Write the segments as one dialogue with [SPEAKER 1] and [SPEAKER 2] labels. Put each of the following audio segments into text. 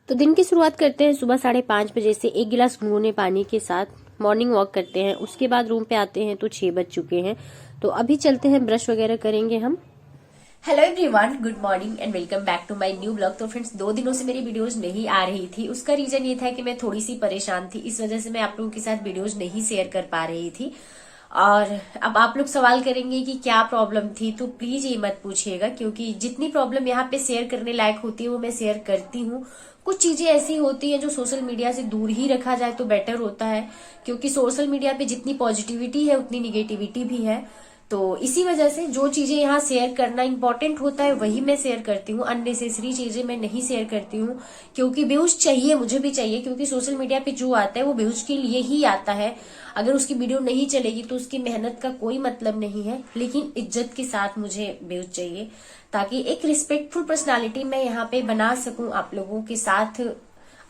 [SPEAKER 1] तो दिन की शुरुआत करते हैं सुबह 5:30 बजे से। 1 गिलास गुनगुने पानी के साथ मॉर्निंग वॉक करते हैं। उसके बाद रूम पे आते हैं तो 6 बज चुके हैं। तो अभी चलते हैं, ब्रश वगैरह करेंगे हम।
[SPEAKER 2] Hello everyone, good morning and welcome back to my new blog. तो फ्रेंड्स, 2 दिनों से मेरी वीडियोस नहीं आ रही थी। उसका रीजन ये था कि मैं थोड़ी सी परेशान थी, इस वजह से मैं आप लोगों के साथ वीडियोस नहीं शेयर कर पा रही थी। और अब आप लोग सवाल करेंगे कि क्या प्रॉब्लम थी, तो प्लीज ये मत पूछिएगा, क्योंकि जितनी प्रॉब्लम यहाँ पे शेयर करने लायक होती है वो मैं शेयर करती हूँ। कुछ चीजें ऐसी होती हैं जो सोशल मीडिया से दूर ही रखा जाए तो बेटर होता है, क्योंकि सोशल मीडिया पे जितनी पॉजिटिविटी है उतनी निगेटिविटी भी है। तो इसी वजह से जो चीजें यहाँ शेयर करना इम्पोर्टेंट होता है वही मैं शेयर करती हूँ। अननेसेसरी चीजें मैं नहीं शेयर करती हूँ, क्योंकि व्यूज चाहिए, मुझे भी चाहिए, क्योंकि सोशल मीडिया पे जो आता है वो व्यूज के लिए ही आता है। अगर उसकी वीडियो नहीं चलेगी तो उसकी मेहनत का कोई मतलब नहीं है। लेकिन इज्जत के साथ मुझे व्यूज चाहिए, ताकि एक रिस्पेक्टफुल पर्सनालिटी मैं यहाँ पे बना सकूं, आप लोगों के साथ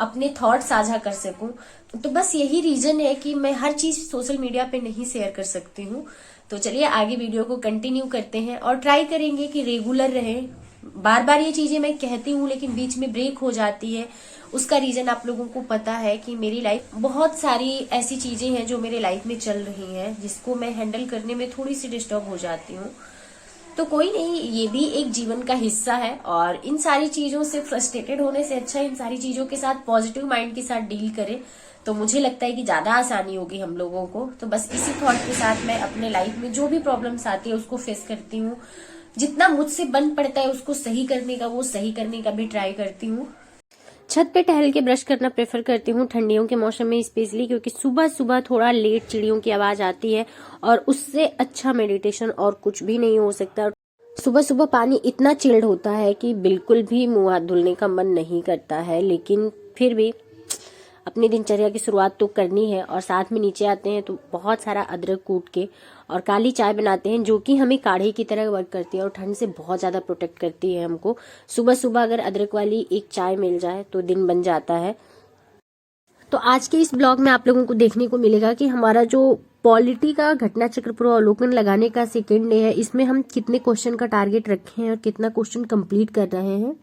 [SPEAKER 2] अपने थॉट साझा कर सकूं। तो बस यही रीजन है कि मैं हर चीज सोशल मीडिया पे नहीं शेयर कर सकती हूँ। तो चलिए आगे वीडियो को कंटिन्यू करते हैं और ट्राई करेंगे कि रेगुलर रहे। बार बार ये चीजें मैं कहती हूँ लेकिन बीच में ब्रेक हो जाती है। उसका रीजन आप लोगों को पता है कि मेरी लाइफ बहुत सारी ऐसी चीजें हैं जो मेरे लाइफ में चल रही हैं, जिसको मैं हैंडल करने में थोड़ी सी डिस्टर्ब हो जाती हूँ। तो कोई नहीं, ये भी एक जीवन का हिस्सा है। और इन सारी चीजों से फ्रस्ट्रेटेड होने से अच्छा इन सारी चीजों के साथ पॉजिटिव माइंड के साथ डील करें, तो मुझे लगता है कि ज्यादा आसानी होगी हम लोगों को। तो बस इसी थॉट के साथ मैं अपने लाइफ में जो भी प्रॉब्लम्स आती है उसको फेस करती हूँ। जितना मुझसे बन पड़ता है उसको सही करने का, वो सही करने का भी ट्राई करती हूँ।
[SPEAKER 1] छत पे टहल के ब्रश करना प्रेफर करती हूँ ठंडियों के मौसम में स्पेशली, क्योंकि सुबह सुबह थोड़ा लेट चिड़ियों की आवाज आती है और उससे अच्छा मेडिटेशन और कुछ भी नहीं हो सकता। सुबह सुबह पानी इतना चिल्ड होता है कि बिल्कुल भी मुंह हाथ धुलने का मन नहीं करता है, लेकिन फिर भी अपनी दिनचर्या की शुरुआत तो करनी है। और साथ में नीचे आते हैं तो बहुत सारा अदरक कूट के और काली चाय बनाते हैं, जो कि हमें काढ़े की तरह वर्क करती है और ठंड से बहुत ज्यादा प्रोटेक्ट करती है हमको। सुबह सुबह अगर अदरक वाली एक चाय मिल जाए तो दिन बन जाता है। तो आज के इस ब्लॉग में आप लोगों को देखने को मिलेगा कि हमारा जो पॉलिटी का घटना चक्र पूर्वावलोकन लगाने का सेकेंड डे है, इसमें हम कितने क्वेश्चन का टारगेट रखे हैं और कितना क्वेश्चन कंप्लीट कर रहे हैं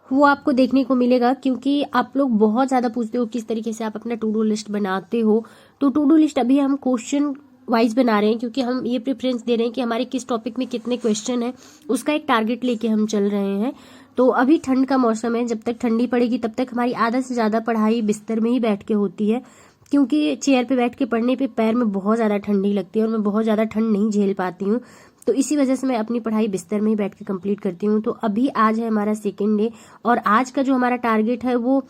[SPEAKER 1] वो आपको देखने को मिलेगा। क्योंकि आप लोग बहुत ज्यादा पूछते हो किस तरीके से आप अपना टू डू लिस्ट बनाते हो। तो टू डू लिस्ट अभी हम क्वेश्चन वाइज बना रहे हैं, क्योंकि हम ये प्रेफरेंस दे रहे हैं कि हमारे किस टॉपिक में कितने क्वेश्चन है, उसका एक टारगेट लेके हम चल रहे हैं। तो अभी ठंड का मौसम है, जब तक ठंडी पड़ेगी तब तक हमारी आधा से ज्यादा पढ़ाई बिस्तर में ही बैठ के होती है, क्योंकि चेयर पे बैठ के पढ़ने पे पैर में बहुत ज्यादा ठंडी लगती है और मैं बहुत ज्यादा ठंड नहीं झेल पाती हूँ। तो इसी वजह से मैं अपनी पढ़ाई बिस्तर में ही बैठ के कंप्लीट करती हूँ। तो अभी आज है हमारा सेकेंड डे और आज का जो हमारा टारगेट है वो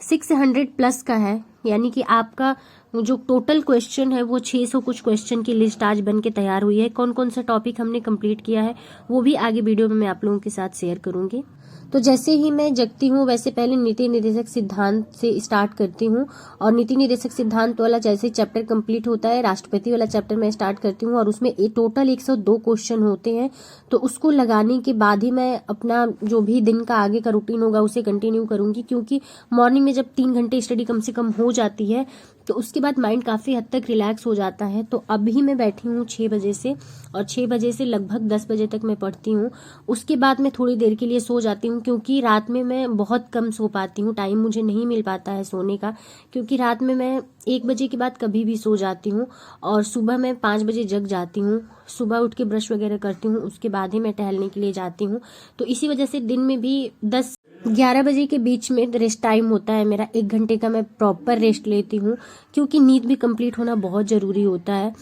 [SPEAKER 1] 600 प्लस का है, यानी कि आपका जो टोटल क्वेश्चन है वो 600 कुछ क्वेश्चन की लिस्ट आज बन के तैयार हुई है। कौन कौन सा टॉपिक हमने कंप्लीट किया है वो भी आगे वीडियो में मैं आप लोगों के साथ शेयर करूंगी। तो जैसे ही मैं जगती हूँ वैसे पहले नीति निर्देशक सिद्धांत से स्टार्ट करती हूँ। और नीति निर्देशक सिद्धांत वाला जैसे चैप्टर कंप्लीट होता है, राष्ट्रपति वाला चैप्टर मैं स्टार्ट करती हूँ और उसमें टोटल 102 क्वेश्चन होते हैं। तो उसको लगाने के बाद ही मैं अपना जो भी दिन का आगे का रूटीन होगा उसे कंटिन्यू करूंगी, क्योंकि मॉर्निंग में जब 3 घंटे स्टडी कम से कम हो जाती है तो उसके बाद माइंड काफी हद तक रिलैक्स हो जाता है। तो अभी मैं बैठी हूँ 6 बजे से और 6 बजे से लगभग 10 बजे तक मैं पढ़ती हूँ। उसके बाद मैं थोड़ी देर के लिए सो जाती हूँ, क्योंकि रात में मैं बहुत कम सो पाती हूँ, टाइम मुझे नहीं मिल पाता है सोने का, क्योंकि रात में मैं 1 बजे के बाद कभी भी सो जाती हूँ और सुबह मैं 5 बजे जग जाती हूँ। सुबह उठ के ब्रश वगैरह करती हूँ, उसके बाद ही मैं टहलने के लिए जाती हूँ। तो इसी वजह से दिन में भी 10-11 बजे के बीच में रेस्ट टाइम होता है मेरा, 1 घंटे का मैं प्रॉपर रेस्ट लेती हूँ, क्योंकि नींद भी कंप्लीट होना बहुत जरूरी होता है।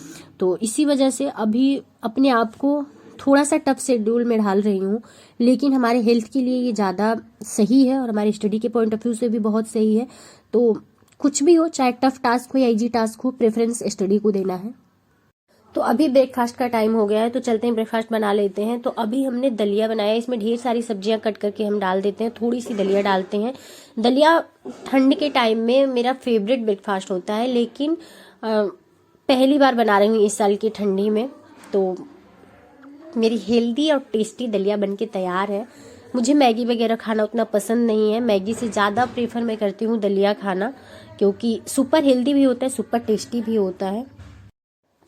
[SPEAKER 1] तो इसी वजह से अभी अपने आप को थोड़ा सा टफ शेड्यूल में ढाल रही हूँ, लेकिन हमारे हेल्थ के लिए ये ज़्यादा सही है और हमारी स्टडी के पॉइंट ऑफ व्यू से भी बहुत सही है। तो कुछ भी हो, चाहे टफ टास्क हो या इजी टास्क हो, प्रेफरेंस स्टडी को देना है। तो अभी ब्रेकफास्ट का टाइम हो गया है, तो चलते हैं ब्रेकफास्ट बना लेते हैं। तो अभी हमने दलिया बनाया, इसमें ढेर सारी सब्जियां कट करके हम डाल देते हैं, थोड़ी सी दलिया डालते हैं। दलिया ठंड के टाइम में मेरा फेवरेट ब्रेकफास्ट होता है, लेकिन पहली बार बना रही हूँ इस साल की ठंडी में। तो मेरी हेल्दी और टेस्टी दलिया बन के तैयार है। मुझे मैगी वगैरह खाना उतना पसंद नहीं है, मैगी से ज़्यादा प्रेफर मैं करती हूँ दलिया खाना, क्योंकि सुपर हेल्दी भी होता है, सुपर टेस्टी भी होता है।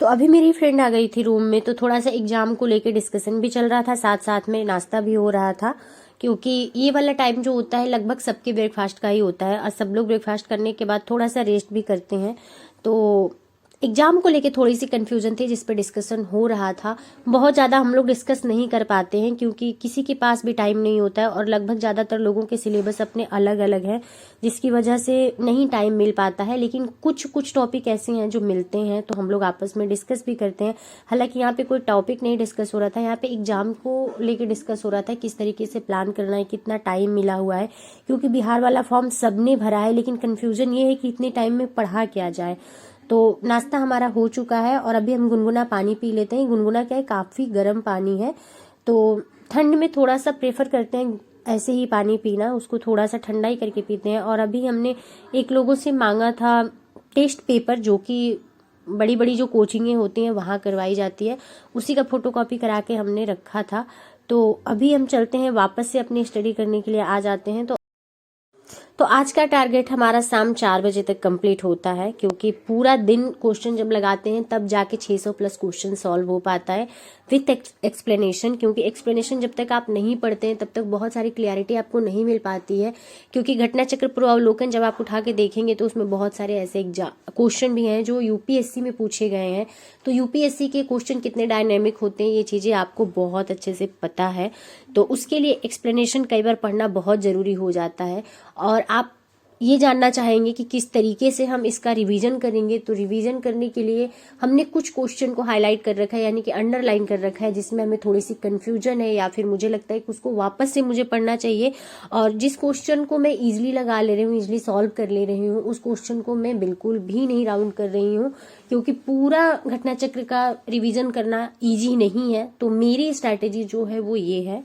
[SPEAKER 1] तो अभी मेरी फ्रेंड आ गई थी रूम में, तो थोड़ा सा एग्जाम को लेके डिस्कशन भी चल रहा था, साथ साथ में नाश्ता भी हो रहा था, क्योंकि ये वाला टाइम जो होता है लगभग सबके ब्रेकफास्ट का ही होता है और सब लोग ब्रेकफास्ट करने के बाद थोड़ा सा रेस्ट भी करते हैं। तो एग्जाम को लेके थोड़ी सी कंफ्यूजन थी जिस पर डिस्कशन हो रहा था। बहुत ज़्यादा हम लोग डिस्कस नहीं कर पाते हैं क्योंकि किसी के पास भी टाइम नहीं होता है और लगभग ज़्यादातर लोगों के सिलेबस अपने अलग अलग हैं, जिसकी वजह से नहीं टाइम मिल पाता है। लेकिन कुछ टॉपिक ऐसे हैं जो मिलते हैं तो हम लोग आपस में डिस्कस भी करते हैं। हालांकि यहाँ पे कोई टॉपिक नहीं डिस्कस हो रहा था, यहाँ पे एग्जाम को लेके डिस्कस हो रहा था, किस तरीके से प्लान करना है, कितना टाइम मिला हुआ है। क्योंकि बिहार वाला फॉर्म सबने भरा है, लेकिन कन्फ्यूजन ये है कि इतने टाइम में पढ़ा क्या जाए। तो नाश्ता हमारा हो चुका है और अभी हम गुनगुना पानी पी लेते हैं। गुनगुना क्या है, काफ़ी गर्म पानी है, तो ठंड में थोड़ा सा प्रेफर करते हैं ऐसे ही पानी पीना, उसको थोड़ा सा ठंडा ही करके पीते हैं। और अभी हमने एक लोगों से मांगा था टेस्ट पेपर, जो कि बड़ी बड़ी जो कोचिंगें होती हैं वहाँ करवाई जाती है, उसी का फोटोकॉपी करा के हमने रखा था। तो अभी हम चलते हैं वापस से अपनी स्टडी करने के लिए आ जाते हैं। तो आज का टारगेट हमारा शाम 4 बजे तक कंप्लीट होता है, क्योंकि पूरा दिन क्वेश्चन जब लगाते हैं तब जाके 600 प्लस क्वेश्चन सॉल्व हो पाता है विथ एक्सप्लेनेशन। क्योंकि एक्सप्लेनेशन जब तक आप नहीं पढ़ते हैं तब तक बहुत सारी क्लियरिटी आपको नहीं मिल पाती है। क्योंकि घटना चक्र पूर्वावलोकन जब आप उठा के देखेंगे तो उसमें बहुत सारे ऐसे क्वेश्चन भी हैं जो यूपीएससी में पूछे गए हैं। तो यूपीएससी के क्वेश्चन कितने डायनेमिक होते हैं ये चीजें आपको बहुत अच्छे से पता है। तो उसके लिए एक्सप्लेनेशन कई बार पढ़ना बहुत जरूरी हो जाता है। और आप ये जानना चाहेंगे कि किस तरीके से हम इसका रिवीजन करेंगे, तो रिवीजन करने के लिए हमने कुछ क्वेश्चन को हाईलाइट कर रखा है, यानी कि अंडरलाइन कर रखा है, जिसमें हमें थोड़ी सी कंफ्यूजन है या फिर मुझे लगता है कि उसको वापस से मुझे पढ़ना चाहिए। और जिस क्वेश्चन को मैं इजीली लगा ले रही हूँ, इजीली सॉल्व कर ले रही हूँ, उस क्वेश्चन को मैं बिल्कुल भी नहीं राउंड कर रही हूँ, क्योंकि पूरा घटना चक्र का रिविजन करना ईजी नहीं है। तो मेरी स्ट्रैटेजी जो है वो ये है।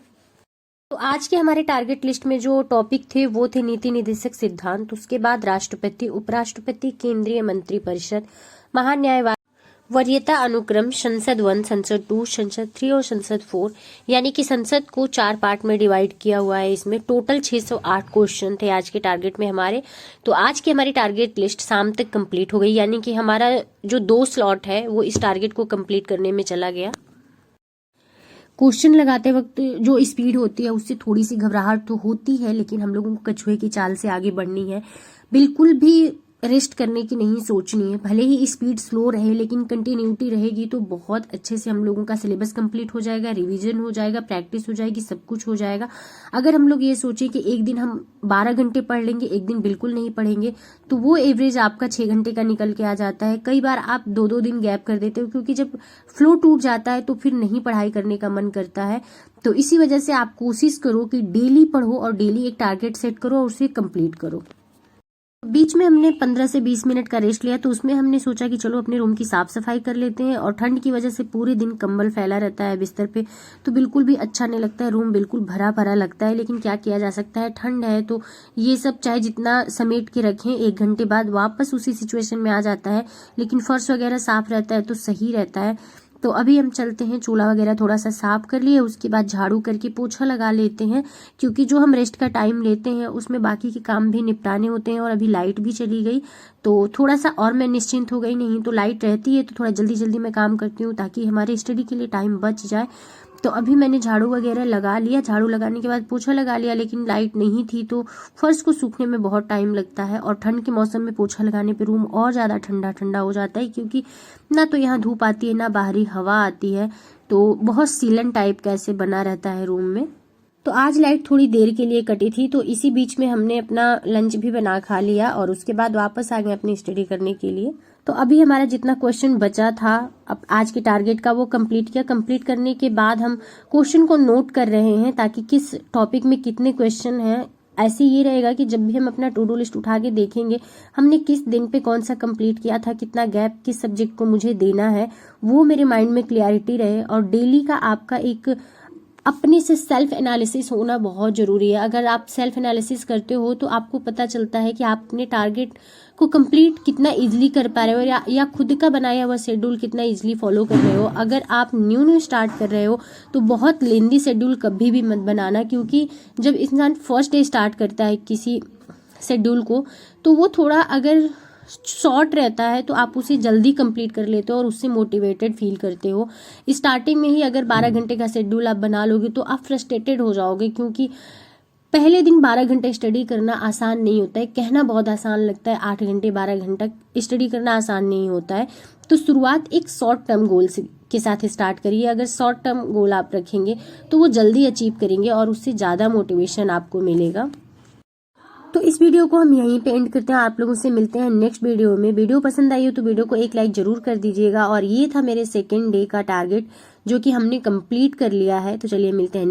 [SPEAKER 1] तो आज के हमारे टारगेट लिस्ट में जो टॉपिक थे वो थे नीति निर्देशक सिद्धांत, उसके बाद राष्ट्रपति, उपराष्ट्रपति, केंद्रीय मंत्रिपरिषद, महान्यायवादी, वरीयता अनुक्रम, संसद 1, संसद 2, संसद 3 और संसद 4। यानी कि संसद को 4 पार्ट में डिवाइड किया हुआ है। इसमें टोटल 608 क्वेश्चन थे आज के टारगेट में हमारे। तो आज की हमारी टारगेट लिस्ट शाम तक कंप्लीट हो गई, यानी कि हमारा जो 2 स्लॉट है वो इस टारगेट को कंप्लीट करने में चला गया। क्वेश्चन लगाते वक्त जो स्पीड होती है उससे थोड़ी सी घबराहट तो होती है, लेकिन हम लोगों को कछुए की चाल से आगे बढ़नी है। बिल्कुल भी रेस्ट करने की नहीं सोचनी है। भले ही स्पीड स्लो रहे लेकिन कंटिन्यूटी रहेगी तो बहुत अच्छे से हम लोगों का सिलेबस कंप्लीट हो जाएगा, रिवीजन हो जाएगा, प्रैक्टिस हो जाएगी, सब कुछ हो जाएगा। अगर हम लोग ये सोचें कि एक दिन हम 12 घंटे पढ़ लेंगे, एक दिन बिल्कुल नहीं पढ़ेंगे, तो वो एवरेज आपका 6 घंटे का निकल के आ जाता है। कई बार आप 2-2 दिन गैप कर देते हो, क्योंकि जब फ्लो टूट जाता है तो फिर नहीं पढ़ाई करने का मन करता है। तो इसी वजह से आप कोशिश करो कि डेली पढ़ो और डेली एक टारगेट सेट करो और उसे कंप्लीट करो। बीच में हमने 15 से 20 मिनट का रेस्ट लिया, तो उसमें हमने सोचा कि चलो अपने रूम की साफ सफाई कर लेते हैं। और ठंड की वजह से पूरे दिन कंबल फैला रहता है बिस्तर पे, तो बिल्कुल भी अच्छा नहीं लगता है, रूम बिल्कुल भरा भरा लगता है। लेकिन क्या किया जा सकता है, ठंड है तो ये सब चाहे जितना समेट के रखें 1 घंटे बाद वापस उसी सिचुएशन में आ जाता है। लेकिन फर्श वगैरह साफ रहता है तो सही रहता है। तो अभी हम चलते हैं, चूल्हा वगैरह थोड़ा सा साफ कर लिए, उसके बाद झाड़ू करके पोछा लगा लेते हैं, क्योंकि जो हम रेस्ट का टाइम लेते हैं उसमें बाकी के काम भी निपटाने होते हैं। और अभी लाइट भी चली गई तो थोड़ा सा और मैं निश्चिंत हो गई। नहीं तो लाइट रहती है तो थोड़ा जल्दी जल्दी मैं काम करती हूँ ताकि हमारे स्टडी के लिए टाइम बच जाए। तो अभी मैंने झाड़ू वगैरह लगा लिया, झाड़ू लगाने के बाद पोछा लगा लिया, लेकिन लाइट नहीं थी तो फर्श को सूखने में बहुत टाइम लगता है। और ठंड के मौसम में पोछा लगाने पे रूम और ज़्यादा ठंडा ठंडा हो जाता है, क्योंकि ना तो यहाँ धूप आती है ना बाहरी हवा आती है, तो बहुत सीलन टाइप का ऐसे बना रहता है रूम में। तो आज लाइट थोड़ी देर के लिए कटी थी, तो इसी बीच में हमने अपना लंच भी बना खा लिया और उसके बाद वापस आ गए अपनी स्टडी करने के लिए। तो अभी हमारा जितना क्वेश्चन बचा था अब आज के टारगेट का वो कंप्लीट किया। कंप्लीट करने के बाद हम क्वेश्चन को नोट कर रहे हैं ताकि किस टॉपिक में कितने क्वेश्चन हैं। ऐसे ये रहेगा कि जब भी हम अपना टू डू लिस्ट उठा के देखेंगे हमने किस दिन पे कौन सा कंप्लीट किया था, कितना गैप किस सब्जेक्ट को मुझे देना है, वो मेरे माइंड में क्लियरिटी रहे। और डेली का आपका एक अपने से सेल्फ एनालिसिस होना बहुत जरूरी है। अगर आप सेल्फ एनालिसिस करते हो तो आपको पता चलता है कि आप अपने टारगेट को कंप्लीट कितना इजीली कर पा रहे हो, या खुद का बनाया हुआ शेड्यूल कितना इजीली फॉलो कर रहे हो। अगर आप न्यू स्टार्ट कर रहे हो तो बहुत लेंदी शेड्यूल कभी भी मत बनाना, क्योंकि जब इंसान फर्स्ट डे स्टार्ट करता है किसी शेड्यूल को तो वो थोड़ा अगर शॉर्ट रहता है तो आप उसे जल्दी कंप्लीट कर लेते हो और उससे मोटिवेटेड फील करते हो। स्टार्टिंग में ही अगर 12 घंटे का शेड्यूल आप बना लोगे तो आप फ्रस्ट्रेटेड हो जाओगे, क्योंकि पहले दिन 12 घंटे स्टडी करना आसान नहीं होता है। कहना बहुत आसान लगता है, 8 घंटे 12 घंटा स्टडी करना आसान नहीं होता है। तो शुरुआत एक शॉर्ट टर्म गोल के साथ स्टार्ट करिए। अगर शॉर्ट टर्म गोल आप रखेंगे तो वो जल्दी अचीव करेंगे और उससे ज़्यादा मोटिवेशन आपको मिलेगा। तो इस वीडियो को हम यहीं पे एंड करते हैं। आप लोगों से मिलते हैं नेक्स्ट वीडियो में। वीडियो पसंद आई हो तो वीडियो को एक लाइक जरूर कर दीजिएगा। और ये था मेरे सेकेंड डे का टारगेट जो कि हमने कंप्लीट कर लिया है। तो चलिए मिलते हैं।